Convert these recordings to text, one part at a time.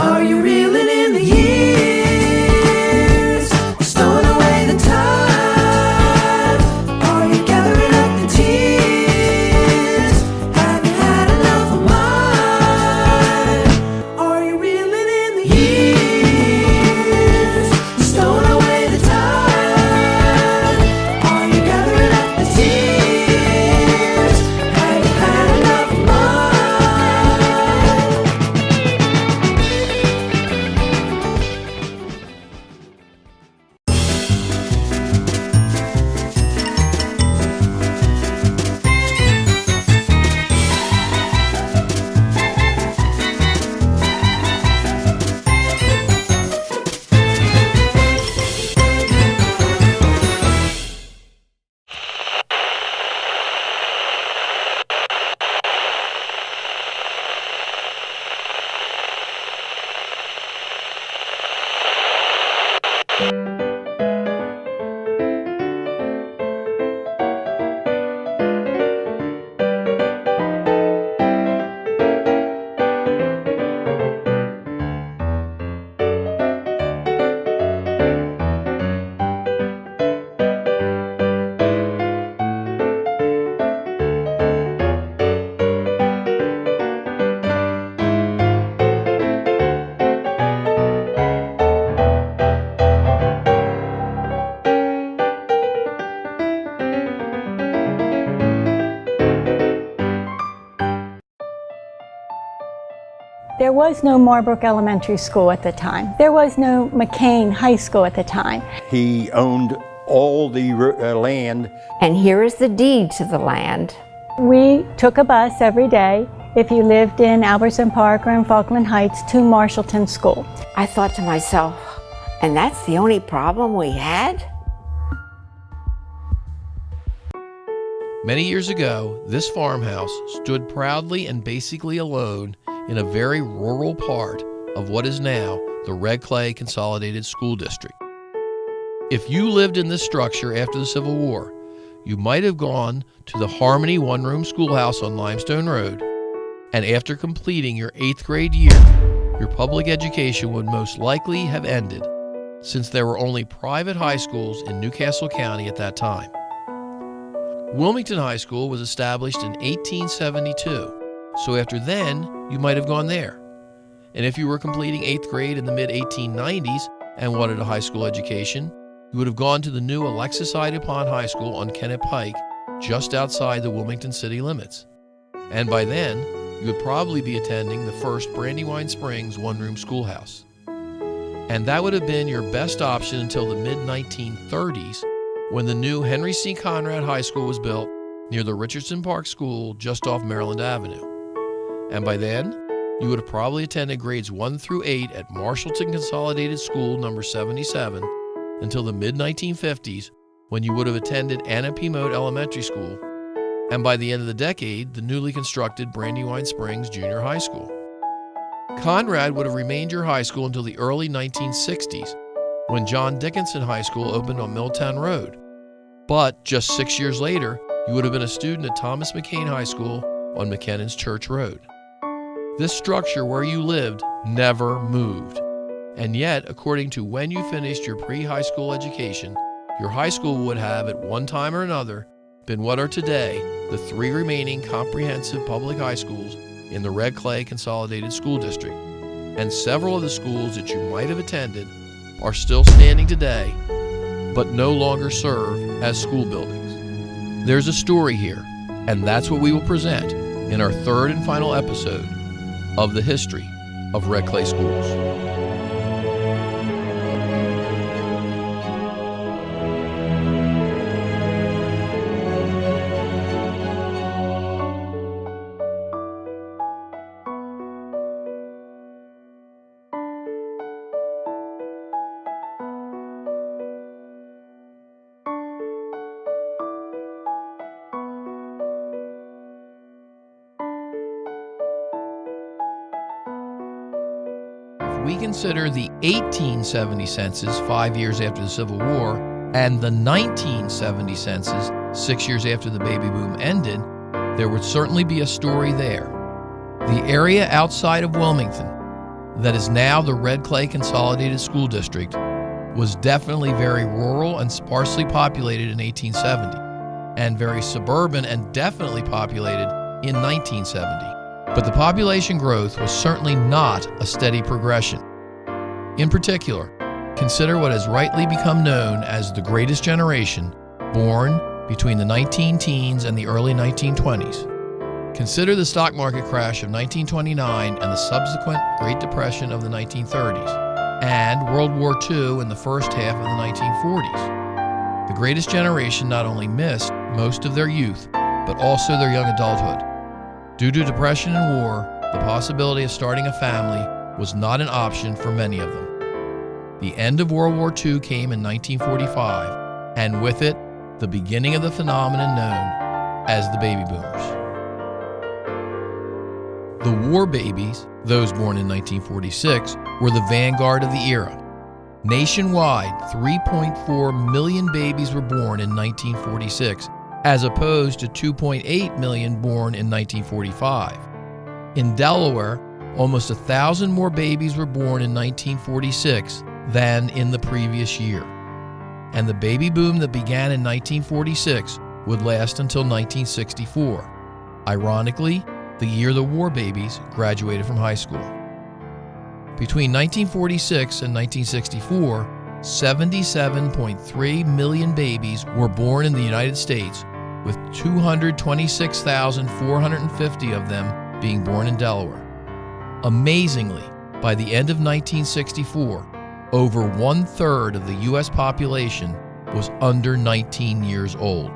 Are you reeling in the years, stowing away the time? Are you gathering up the tears? Have you had enough of mine? Are you reeling in the years, stowing away the time? Are you gathering up the tears? Have you had enough of mine? There was no Marbrook Elementary School at the time. There was no McCain High School at the time. He owned all the land. And here is the deed to the land. We took a bus every day, if you lived in Albertson Park or in Falkland Heights, to Marshallton School. I thought to myself, and that's the only problem we had? Many years ago, this farmhouse stood proudly and basically alone in a very rural part of what is now the Red Clay Consolidated School District. If you lived in this structure after the Civil War, you might have gone to the Harmony one-room schoolhouse on Limestone Road, and after completing your 8th grade year, your public education would most likely have ended, since there were only private high schools in Newcastle County at that time. Wilmington High School was established in 1872, so after then, you might have gone there. And if you were completing 8th grade in the mid-1890s and wanted a high school education, you would have gone to the new Alexis I. DuPont High School on Kennett Pike, just outside the Wilmington city limits. And by then, you would probably be attending the first Brandywine Springs one-room schoolhouse. And that would have been your best option until the mid-1930s, when the new Henry C. Conrad High School was built near the Richardson Park School just off Maryland Avenue. And by then, you would have probably attended grades 1 through 8 at Marshallton Consolidated School number 77 until the mid-1950s, when you would have attended Anna P. Mote Elementary School, and by the end of the decade, the newly constructed Brandywine Springs Junior High School. Conrad would have remained your high school until the early 1960s, when John Dickinson High School opened on Milltown Road. But just 6 years later, you would have been a student at Thomas McCain High School on McKinnon's Church Road. This structure where you lived never moved. And yet, according to when you finished your pre-high school education, your high school would have, at one time or another, been what are today the 3 remaining comprehensive public high schools in the Red Clay Consolidated School District. And several of the schools that you might have attended are still standing today, but no longer serve as school buildings. There's a story here, and that's what we will present in our 3rd and final episode of the history of Red Clay Schools. We consider the 1870 census 5 years after the Civil War and the 1970 census 6 years after the baby boom ended, there would certainly be a story there. The area outside of Wilmington, that is now the Red Clay Consolidated School District was definitely very rural and sparsely populated in 1870, and very suburban and definitely populated in 1970. But the population growth was certainly not a steady progression. In particular, consider what has rightly become known as the Greatest Generation, born between the 19-teens and the early 1920s. Consider the stock market crash of 1929 and the subsequent Great Depression of the 1930s, and World War II in the first half of the 1940s. The Greatest Generation not only missed most of their youth, but also their young adulthood. Due to depression and war, the possibility of starting a family was not an option for many of them. The end of World War II came in 1945, and with it, the beginning of the phenomenon known as the baby boomers. The war babies, those born in 1946, were the vanguard of the era. Nationwide, 3.4 million babies were born in 1946, as opposed to 2.8 million born in 1945. In Delaware, almost 1,000 more babies were born in 1946 than in the previous year. And the baby boom that began in 1946 would last until 1964. Ironically, the year the war babies graduated from high school. Between 1946 and 1964, 77.3 million babies were born in the United States, with 226,450 of them being born in Delaware. Amazingly, by the end of 1964, over 1/3 of the U.S. population was under 19 years old.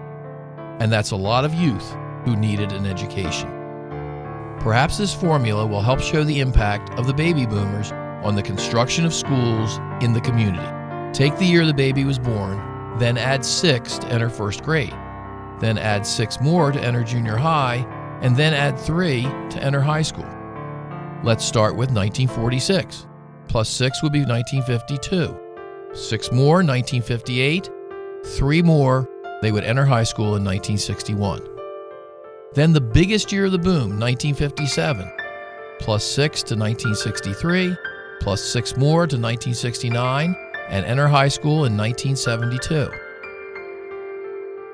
And that's a lot of youth who needed an education. Perhaps this formula will help show the impact of the baby boomers on the construction of schools in the community. Take the year the baby was born, then add 6 to enter first grade, then add 6 more to enter junior high, and then add 3 to enter high school. Let's start with 1946. Plus 6 would be 1952. 6 more, 1958. 3 more, they would enter high school in 1961. Then the biggest year of the boom, 1957. Plus 6 to 1963. Plus 6 more to 1969, and enter high school in 1972.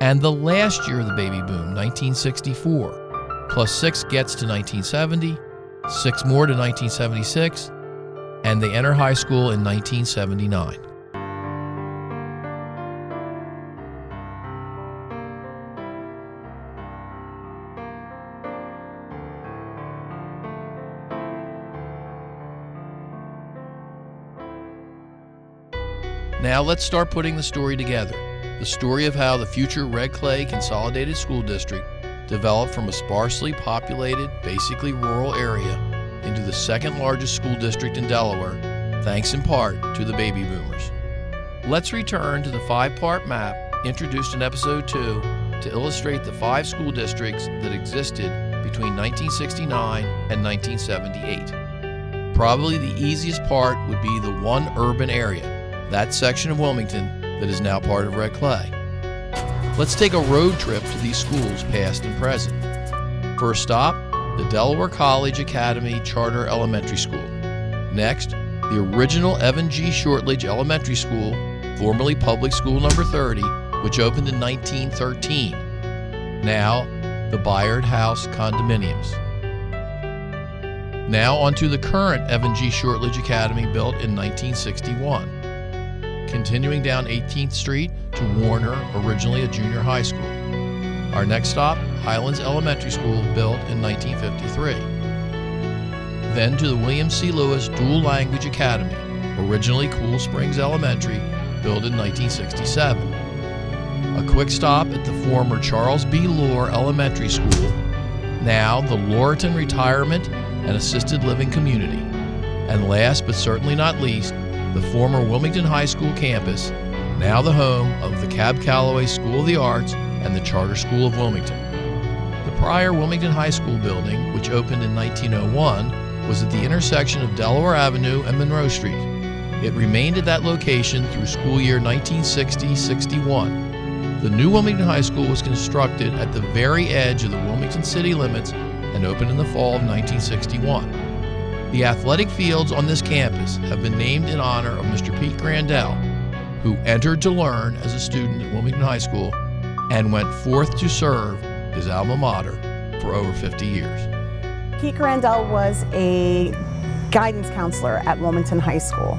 And the last year of the baby boom, 1964. Plus 6 gets to 1970, 6 more to 1976, and they enter high school in 1979. Now let's start putting the story together. The story of how the future Red Clay Consolidated School District developed from a sparsely populated, basically rural area into the second largest school district in Delaware, thanks in part to the baby boomers. Let's return to the 5-part map introduced in episode 2 to illustrate the 5 school districts that existed between 1969 and 1978. Probably the easiest part would be the one urban area, that section of Wilmington that is now part of Red Clay. Let's take a road trip to these schools, past and present. First stop, the Delaware College Academy Charter Elementary School. Next, the original Evan G. Shortledge Elementary School, formerly Public School Number 30, which opened in 1913. Now, the Bayard House Condominiums. Now onto the current Evan G. Shortledge Academy, built in 1961. Continuing down 18th Street to Warner, originally a junior high school. Our next stop, Highlands Elementary School, built in 1953. Then to the William C. Lewis Dual Language Academy, originally Cool Springs Elementary, built in 1967. A quick stop at the former Charles B. Lohr Elementary School, now the Loreton Retirement and Assisted Living Community. And last but certainly not least, the former Wilmington High School campus, now the home of the Cab Calloway School of the Arts and the Charter School of Wilmington. The prior Wilmington High School building, which opened in 1901, was at the intersection of Delaware Avenue and Monroe Street. It remained at that location through school year 1960-61. The new Wilmington High School was constructed at the very edge of the Wilmington city limits and opened in the fall of 1961. The athletic fields on this campus have been named in honor of Mr. Pete Grandel, who entered to learn as a student at Wilmington High School and went forth to serve his alma mater for over 50 years. Pete Grandel was a guidance counselor at Wilmington High School.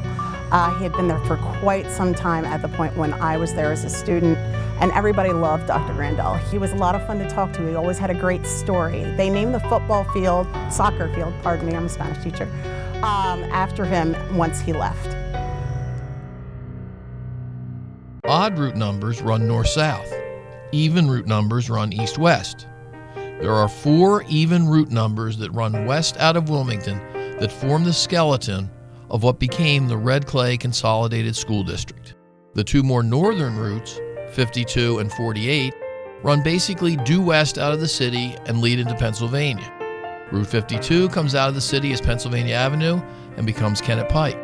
He had been there for quite some time at the point when I was there as a student, and everybody loved Dr. Grandel. He was a lot of fun to talk to. He always had a great story. They named the soccer field, pardon me, I'm a Spanish teacher, after him once he left. Odd route numbers run north-south. Even route numbers run east-west. There are 4 even route numbers that run west out of Wilmington that form the skeleton of what became the Red Clay Consolidated School District. The 2 more northern routes, 52 and 48, run basically due west out of the city and lead into Pennsylvania. Route 52 comes out of the city as Pennsylvania Avenue and becomes Kennett Pike.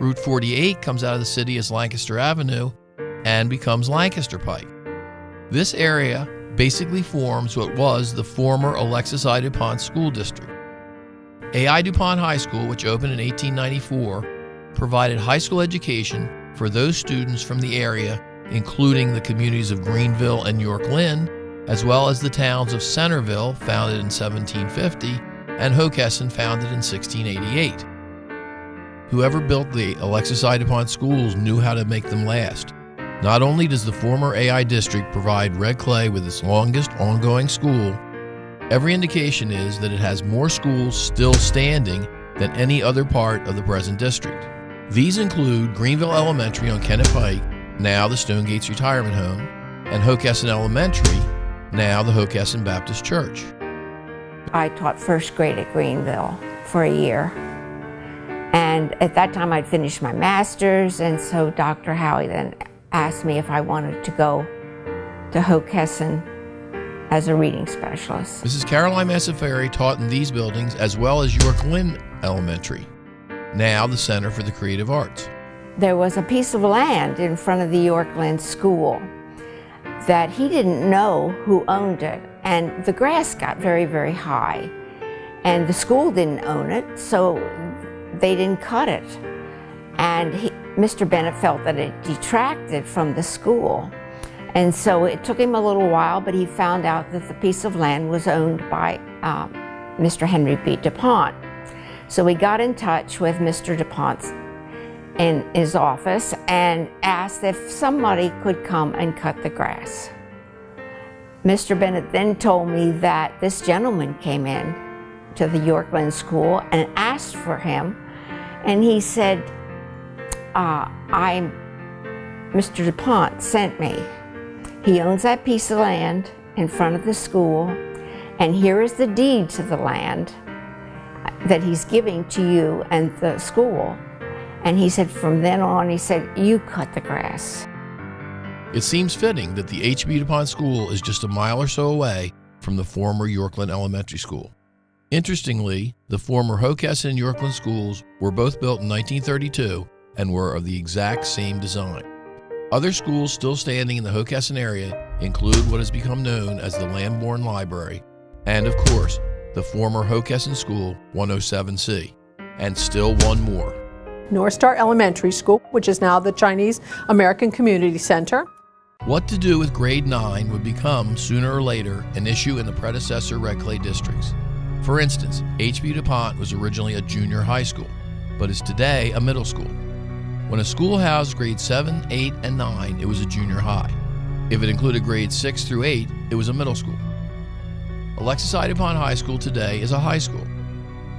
Route 48 comes out of the city as Lancaster Avenue and becomes Lancaster Pike. This area basically forms what was the former Alexis I. DuPont School District. A.I. DuPont High School, which opened in 1894, provided high school education for those students from the area, including the communities of Greenville and York Lynn, as well as the towns of Centerville, founded in 1750, and Hockessin, founded in 1688. Whoever built the Alexis I. DuPont schools knew how to make them last. Not only does the former A.I. district provide Red Clay with its longest ongoing school, every indication is that it has more schools still standing than any other part of the present district. These include Greenville Elementary on Kennett Pike, now the Stonegates Retirement Home, and Hockessin Elementary, now the Hockessin Baptist Church. I taught first grade at Greenville for a year. And at that time I'd finished my master's, and so Dr. Howie then asked me if I wanted to go to Hockessin as a reading specialist. Mrs. Caroline Massaferi taught in these buildings as well as York Lynn Elementary, now the Center for the Creative Arts. There was a piece of land in front of the York Lynn School that he didn't know who owned it, and the grass got very, very high. And the school didn't own it, so they didn't cut it. And Mr. Bennett felt that it detracted from the school. And so it took him a little while, but he found out that the piece of land was owned by Mr. Henry B. DuPont. So he got in touch with Mr. DuPont in his office and asked if somebody could come and cut the grass. Mr. Bennett then told me that this gentleman came in to the York Lynn School and asked for him, and he said, Mr. DuPont sent me. He owns that piece of land in front of the school, and here is the deed to the land that he's giving to you and the school. And he said, from then on, he said, you cut the grass. It seems fitting that the H.B. DuPont School is just a mile or so away from the former York Lynn Elementary School. Interestingly, the former Hockessin and York Lynn schools were both built in 1932 and were of the exact same design. Other schools still standing in the Hockessin area include what has become known as the Lamborn Library, and of course, the former Hockessin School 107C, and still one more. North Star Elementary School, which is now the Chinese American Community Center. What to do with grade 9 would become, sooner or later, an issue in the predecessor Red Clay districts. For instance, H.B. DuPont was originally a junior high school, but is today a middle school. When a school housed grades 7, 8, and 9, it was a junior high. If it included grades 6 through 8, it was a middle school. Alexis I. DuPont High School today is a high school.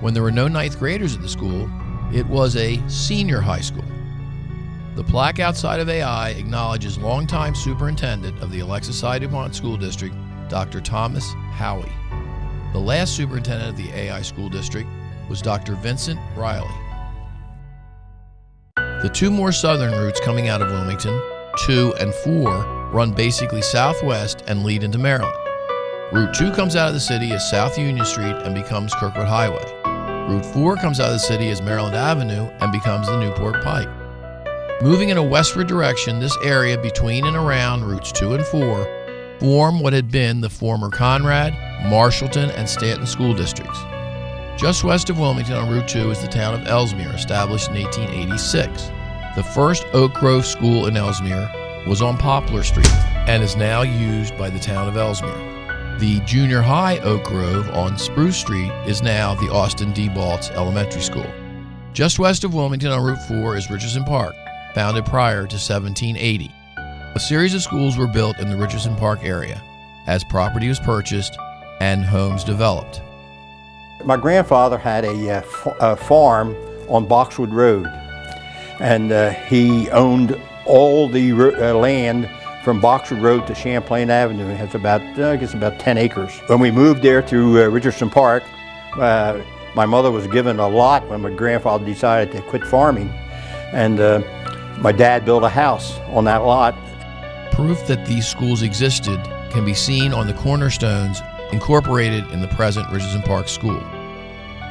When there were no 9th graders at the school, it was a senior high school. The plaque outside of AI acknowledges longtime superintendent of the Alexis I. DuPont School District, Dr. Thomas Howie. The last superintendent of the AI School District was Dr. Vincent Riley. The 2 more southern routes coming out of Wilmington, 2 and 4, run basically southwest and lead into Maryland. Route 2 comes out of the city as South Union Street and becomes Kirkwood Highway. Route 4 comes out of the city as Maryland Avenue and becomes the Newport Pike. Moving in a westward direction, this area between and around routes 2 and 4 form what had been the former Conrad, Marshallton, and Stanton school districts. Just west of Wilmington on Route 2 is the town of Ellesmere, established in 1886. The first Oak Grove school in Ellesmere was on Poplar Street and is now used by the town of Ellesmere. The junior high Oak Grove on Spruce Street is now the Austin D. Baltz Elementary School. Just west of Wilmington on Route 4 is Richardson Park, founded prior to 1780. A series of schools were built in the Richardson Park area as property was purchased and homes developed. My grandfather had a farm on Boxwood Road, and he owned all the land from Boxwood Road to Champlain Avenue. It has about, I guess, about 10 acres. When we moved there to Richardson Park, my mother was given a lot when my grandfather decided to quit farming, and my dad built a house on that lot. Proof that these schools existed can be seen on the cornerstones incorporated in the present Richardson Park School.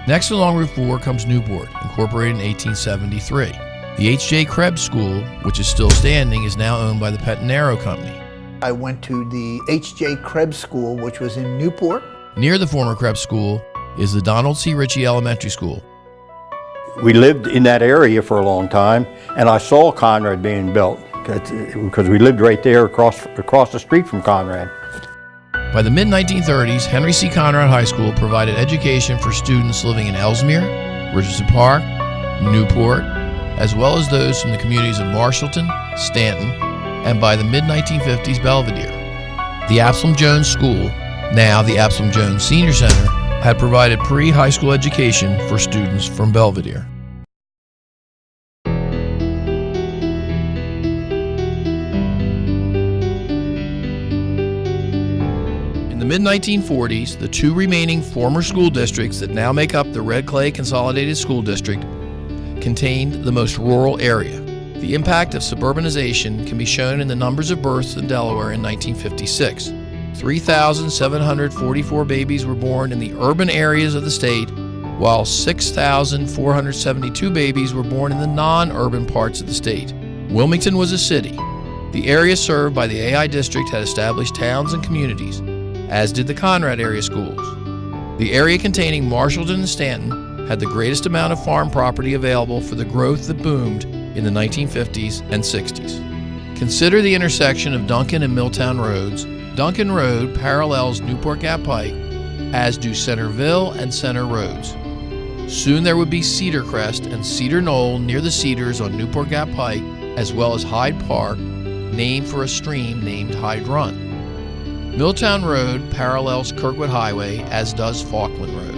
Next along Route 4 comes Newport, incorporated in 1873. The H.J. Krebs School, which is still standing, is now owned by the Pettinaro Company. I went to the H.J. Krebs School, which was in Newport. Near the former Krebs School is the Donald C. Ritchie Elementary School. We lived in that area for a long time, and I saw Conrad being built because we lived right there across the street from Conrad. By the mid-1930s, Henry C. Conrad High School provided education for students living in Ellesmere, Richardson Park, Newport, as well as those from the communities of Marshallton, Stanton, and by the mid-1950s, Belvedere. The Absalom Jones School, now the Absalom Jones Senior Center, had provided pre-high school education for students from Belvedere. In the mid-1940s, the two remaining former school districts that now make up the Red Clay Consolidated School District contained the most rural area. The impact of suburbanization can be shown in the numbers of births in Delaware in 1956. 3,744 babies were born in the urban areas of the state, while 6,472 babies were born in the non-urban parts of the state. Wilmington was a city. The area served by the AI district had established towns and communities, as did the Conrad area schools. The area containing Marshallton and Stanton had the greatest amount of farm property available for the growth that boomed in the 1950s and 60s. Consider the intersection of Duncan and Milltown roads. Duncan Road parallels Newport Gap Pike, as do Centerville and Center roads. Soon there would be Cedar Crest and Cedar Knoll near the Cedars on Newport Gap Pike, as well as Hyde Park, named for a stream named Hyde Run. Milltown Road parallels Kirkwood Highway, as does Falkland Road.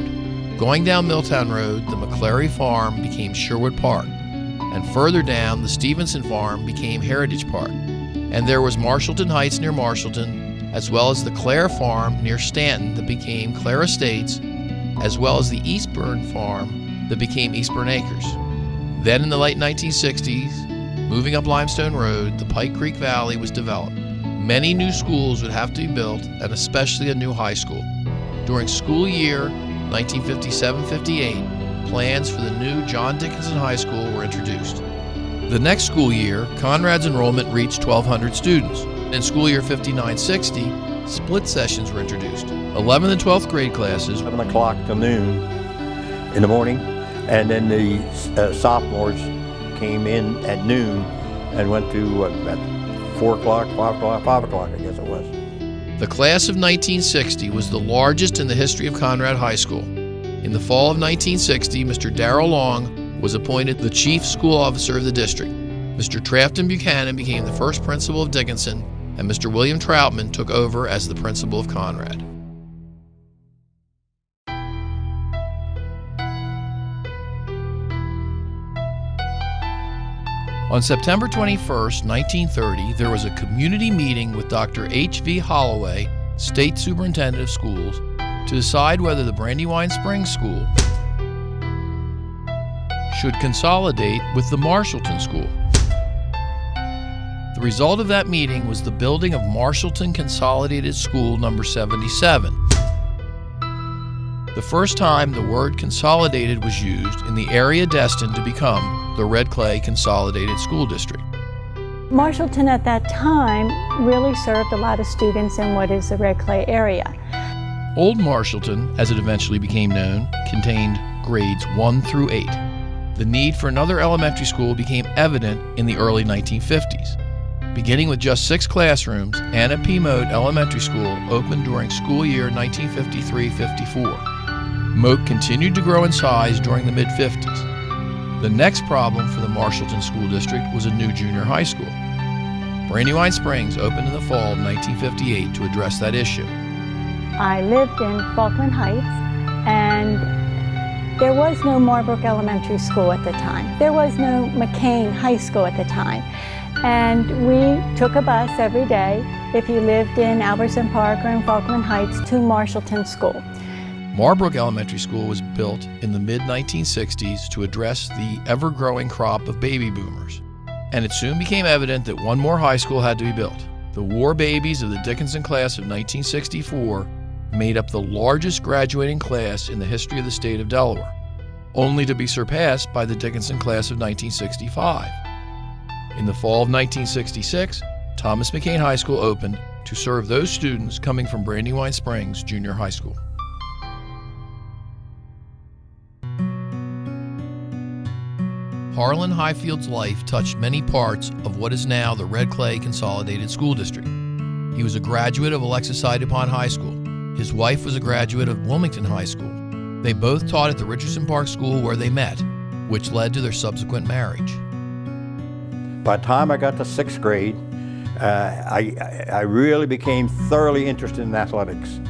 Going down Milltown Road, the McClary Farm became Sherwood Park, and further down, the Stevenson Farm became Heritage Park. And there was Marshallton Heights near Marshallton, as well as the Clare Farm near Stanton that became Clare Estates, as well as the Eastburn Farm that became Eastburn Acres. Then in the late 1960s, moving up Limestone Road, the Pike Creek Valley was developed. Many new schools would have to be built, and especially a new high school. During school year 1957-58, plans for the new John Dickinson High School were introduced. The next school year, Conrad's enrollment reached 1,200 students. In school year 59-60, split sessions were introduced. 11th and 12th grade classes, 7 o'clock till noon in the morning, and then the sophomores came in at noon and went to about 4 o'clock, 5 o'clock, 5 o'clock, I guess it was. The class of 1960 was the largest in the history of Conrad High School. In the fall of 1960, Mr. Darrell Long was appointed the chief school officer of the district. Mr. Trafton Buchanan became the first principal of Dickinson, and Mr. William Troutman took over as the principal of Conrad. On September 21st, 1930, there was a community meeting with Dr. H.V. Holloway, State Superintendent of Schools, to decide whether the Brandywine Springs School should consolidate with the Marshallton School. The result of that meeting was the building of Marshallton Consolidated School number 77. The first time the word consolidated was used in the area destined to become the Red Clay Consolidated School District. Marshallton at that time really served a lot of students in what is the Red Clay area. Old Marshallton, as it eventually became known, contained grades 1 through 8. The need for another elementary school became evident in the early 1950s. Beginning with just 6 classrooms, Anna P. Moat Elementary School opened during school year 1953-54. Moat continued to grow in size during the mid-50s. The next problem for the Marshallton School District was a new junior high school. Brandywine Springs opened in the fall of 1958 to address that issue. I lived in Falkland Heights, and there was no Marbrook Elementary School at the time. There was no McCain High School at the time. And we took a bus every day, if you lived in Albertson Park or in Falkland Heights, to Marshallton School. Marbrook Elementary School was built in the mid-1960s to address the ever-growing crop of baby boomers. And it soon became evident that one more high school had to be built. The war babies of the Dickinson class of 1964 made up the largest graduating class in the history of the state of Delaware, only to be surpassed by the Dickinson class of 1965. In the fall of 1966, Thomas McCain High School opened to serve those students coming from Brandywine Springs Junior High School. Harlan Highfield's life touched many parts of what is now the Red Clay Consolidated School District. He was a graduate of Alexis Hyde High School. His wife was a graduate of Wilmington High School. They both taught at the Richardson Park School where they met, which led to their subsequent marriage. By the time I got to 6th grade, I really became thoroughly interested in athletics.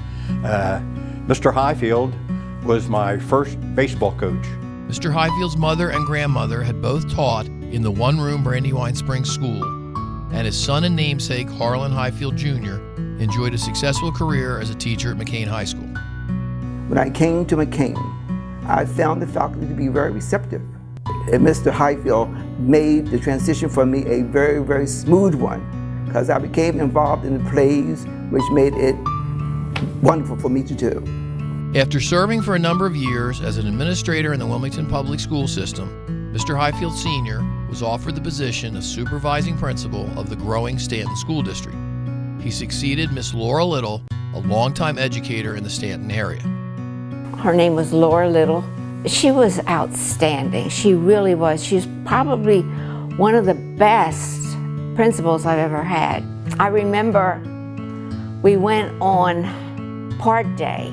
Mr. Highfield was my first baseball coach. Mr. Highfield's mother and grandmother had both taught in the one-room Brandywine Springs School, and his son and namesake, Harlan Highfield Jr., enjoyed a successful career as a teacher at McCain High School. When I came to McCain, I found the faculty to be very receptive. And Mr. Highfield made the transition for me a very, very smooth one, because I became involved in the plays, which made it wonderful for me to do. After serving for a number of years as an administrator in the Wilmington public school system, Mr. Highfield Sr. was offered the position of supervising principal of the growing Stanton School District. He succeeded Miss Laura Little, a longtime educator in the Stanton area. Her name was Laura Little. She was outstanding. She really was. She's probably one of the best principals I've ever had. I remember we went on part day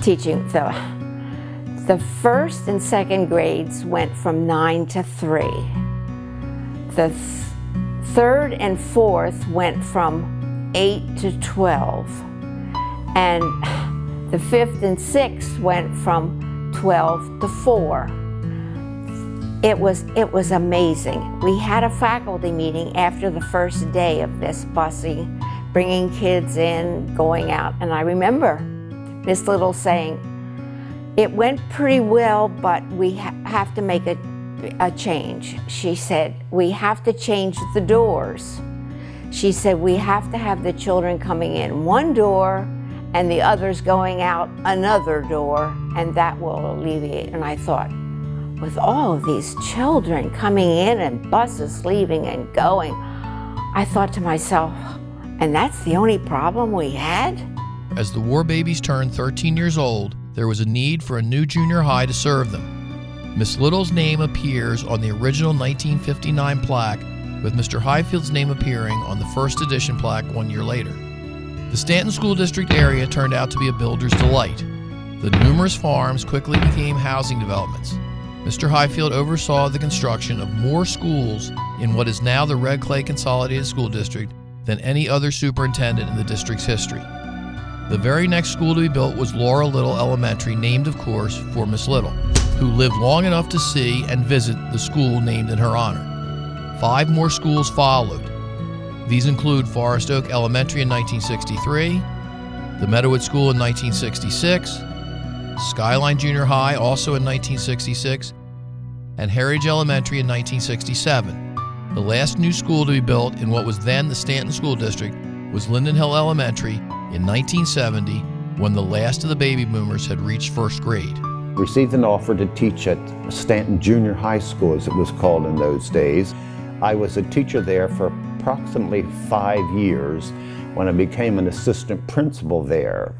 teaching. The first and second grades went from 9 to 3. The third and fourth went from 8 to 12. And the fifth and sixth went from 12 to 4. It was amazing. We had a faculty meeting after the first day of this busing, bringing kids in, going out, and I remember Miss Little saying, "It went pretty well, but we have to make a change." She said, "We have to change the doors." She said, "We have to have the children coming in one door and the others going out another door, and that will alleviate." And I thought, with all of these children coming in and buses leaving and going, I thought to myself, and that's the only problem we had? As the war babies turned 13 years old, there was a need for a new junior high to serve them. Miss Little's name appears on the original 1959 plaque, with Mr. Highfield's name appearing on the first edition plaque 1 year later. The Stanton School District area turned out to be a builder's delight. The numerous farms quickly became housing developments. Mr. Highfield oversaw the construction of more schools in what is now the Red Clay Consolidated School District than any other superintendent in the district's history. The very next school to be built was Laura Little Elementary, named, of course, for Miss Little, who lived long enough to see and visit the school named in her honor. 5 more schools followed. These include Forest Oak Elementary in 1963, the Meadowood School in 1966, Skyline Junior High also in 1966, and Heritage Elementary in 1967. The last new school to be built in what was then the Stanton School District was Linden Hill Elementary in 1970, when the last of the baby boomers had reached first grade. Received an offer to teach at Stanton Junior High School, as it was called in those days. I was a teacher there for approximately 5 years. When I became an assistant principal there,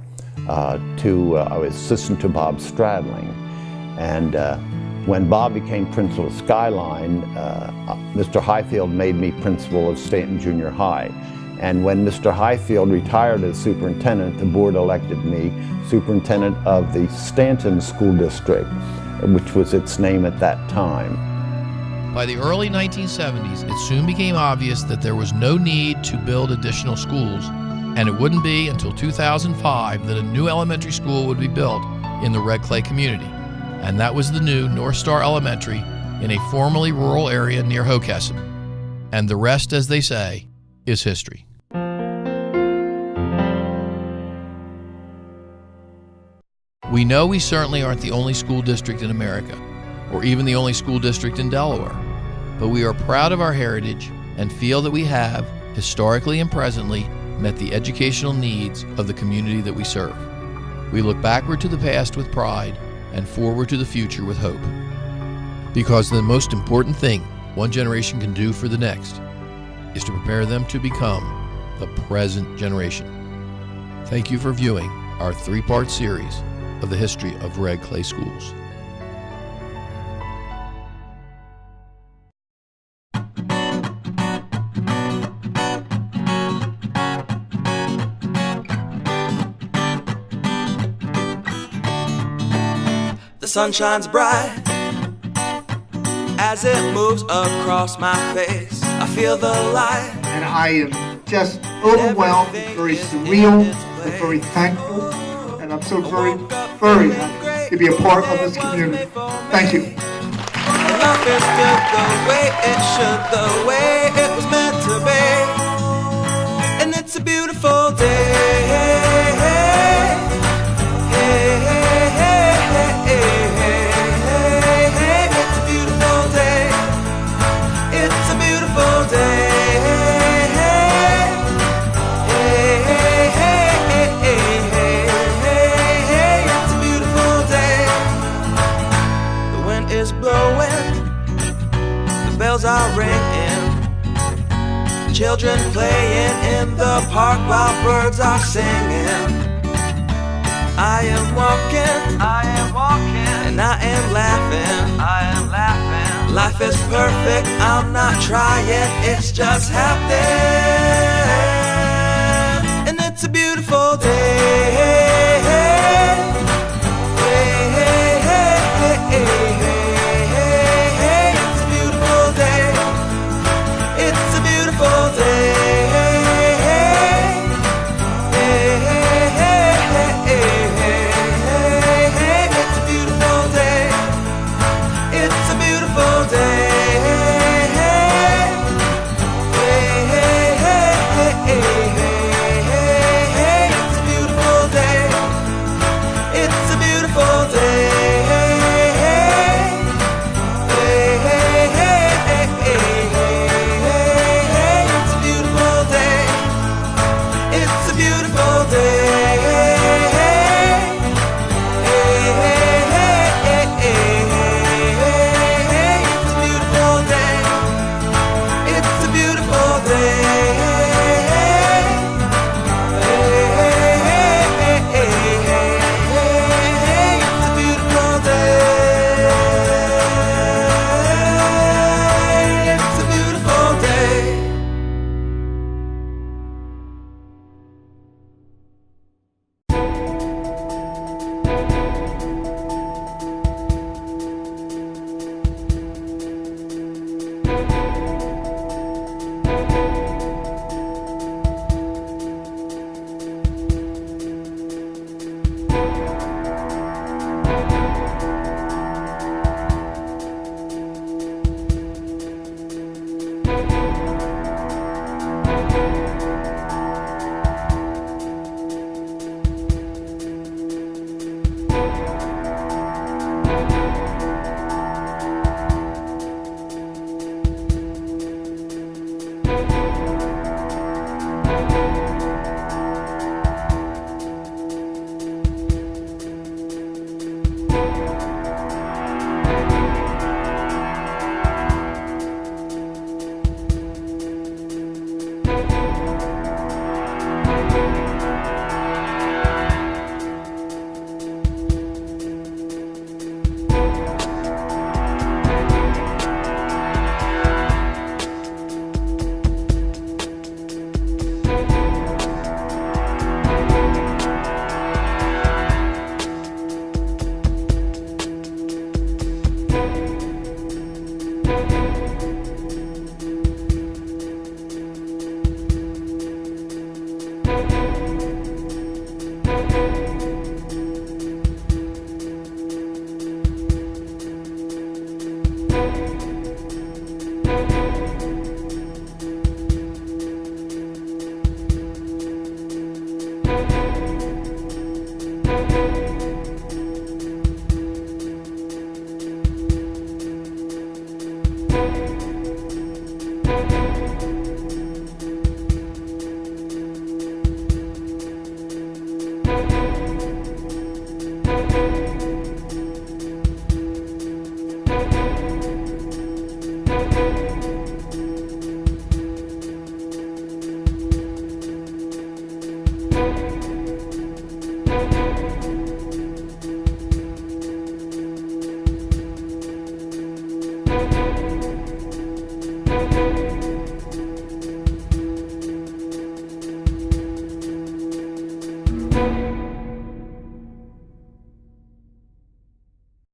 I was assistant to Bob Stradling. And when Bob became principal of Skyline, Mr. Highfield made me principal of Stanton Junior High. And when Mr. Highfield retired as superintendent, the board elected me superintendent of the Stanton School District, which was its name at that time. By the early 1970s, it soon became obvious that there was no need to build additional schools, and it wouldn't be until 2005 that a new elementary school would be built in the Red Clay community, and that was the new North Star Elementary in a formerly rural area near Hockessin. And the rest, as they say, is history. We know we certainly aren't the only school district in America, or even the only school district in Delaware, but we are proud of our heritage and feel that we have, historically and presently, met the educational needs of the community that we serve. We look backward to the past with pride and forward to the future with hope. Because the most important thing one generation can do for the next is to prepare them to become the present generation. Thank you for viewing our three-part series of the history of Red Clay Schools. The sun shines bright as it moves across my face. I feel the light. And I am just overwhelmed, very surreal, and very thankful. And I'm so very, very happy to be a part of this community. Thank you. Life is good the way it should, the way it was meant to be. And it's a beautiful day. It's a beautiful day. It's a beautiful day. It's a beautiful day. The wind is blowing, the bells are ringing, children playing in the park while birds are singing. I am walking, and I am laughing, Life is perfect, I'm not trying, it's just happening. And it's a beautiful day.